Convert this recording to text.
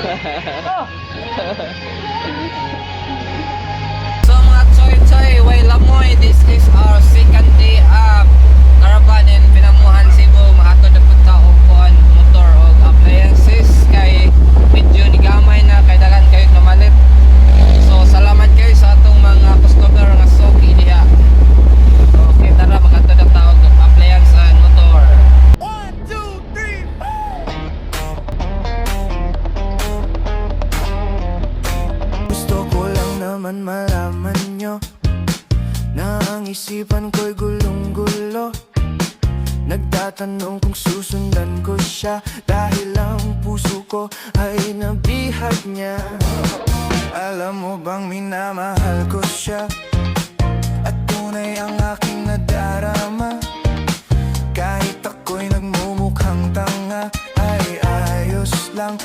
So mga choy-choy, way lamoy, this is our second day caravan in Pinamuhan, Cebu. Mahatod na punta og kuan motor og appliances kay medyo nigamay na kay daghan kayo namalit. So salamat kayo sa atong mga customer nga soki diha. Okay, tara maghatod na ta og appliance and motor. 1, 2, 3, 4. Gusto ko lang naman malaman nyo na ang isipan ko'y gulong-gulo. Nagtatanong kung susundan ko siya dahil ang puso ko ay nabihag niya. Alam mo bang minamahal ko siya at tunay ang aking nadarama. Kahit ako'y nagmumukhang tanga ay ayos lang.